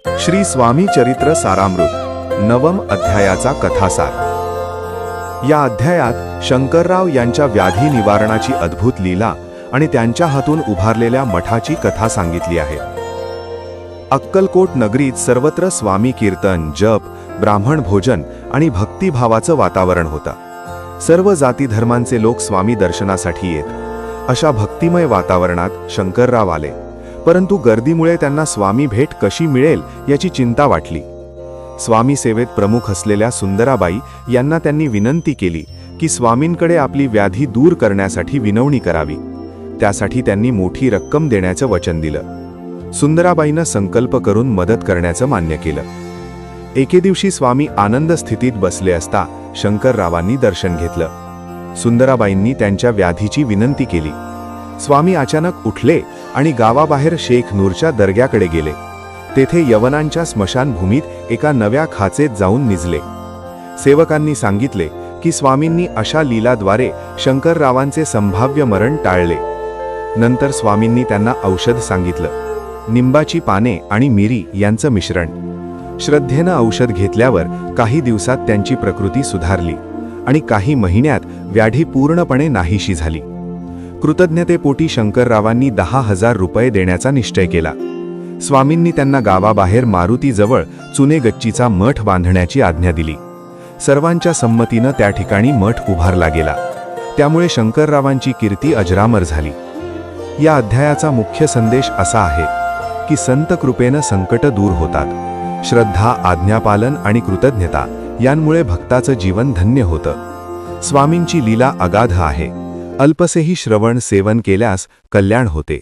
श्री स्वामी चरित्र सारामृत नवम अध्यायाचा कथासार। या अध्यायात शंकरराव यांच्या व्याधी निवारणाची अद्भुत लीला आणि त्यांच्या हातून उभारलेल्या मठाची कथा सांगितली आहे। अक्कलकोट नगरीत सर्वत्र स्वामी कीर्तन, जप, ब्राह्मण भोजन आणि भक्तिभावाचं वातावरण होतं। सर्व जाती धर्मांचे लोक स्वामी दर्शनासाठी येत। अशा भक्तिमय वातावरणात शंकरराव आले, परंतु गर्दीमुळे त्यांना स्वामी भेट कशी मिळेल याची चिंता वाटली। स्वामी सेवेत प्रमुख असलेल्या सुंदराबाई यांना त्यांनी विनंती केली की स्वामींकडे आपली व्याधी दूर करण्यासाठी विनवणी करावी। त्यासाठी त्यांनी मोठी रक्कम देण्याचं वचन दिलं। सुंदराबाईंना संकल्प करून मदत करण्याचं मान्य केलं। एके दिवशी स्वामी आनंद स्थितीत बसले असता शंकररावांनी दर्शन घेतलं। सुंदराबाईंनी त्यांच्या व्याधीची विनंती केली। स्वामी अचानक उठले आणि गावाबाहेर शेख नूरच्या दर्ग्याकडे गेले। तेथे यवनांच्या स्मशानभूमीत एका नव्या खाचेत जाऊन निजले। सेवकांनी सांगितले की स्वामींनी अशा लीलाद्वारे शंकररावांचे संभाव्य मरण टाळले। नंतर स्वामींनी त्यांना औषध सांगितलं, निंबाची पाने आणि मिरी यांचं मिश्रण। श्रद्धेनं औषध घेतल्यावर काही दिवसात त्यांची प्रकृती सुधारली आणि काही महिन्यात व्याधी पूर्णपणे नाहीशी झाली। कृतज्ञतेपोटी शंकररावांनी 10,000 रुपये देण्याचा निश्चय केला। स्वामींनी त्यांना गावाबाहेर मारुतीजवळ चुने गच्चीचा मठ बांधण्याची आज्ञा दिली। सर्वांच्या संमतीनं त्या ठिकाणी मठ उभारला गेला। त्यामुळे शंकररावांची कीर्ती अजरामर झाली। या अध्यायाचा मुख्य संदेश असा आहे की संत कृपेनं संकट दूर होतात। श्रद्धा, आज्ञापालन आणि कृतज्ञता यांमुळे भक्ताचं जीवन धन्य होतं। स्वामींची लीला अगाध आहे। अल्पसेही श्रवण सेवन केल्यास कल्याण होते।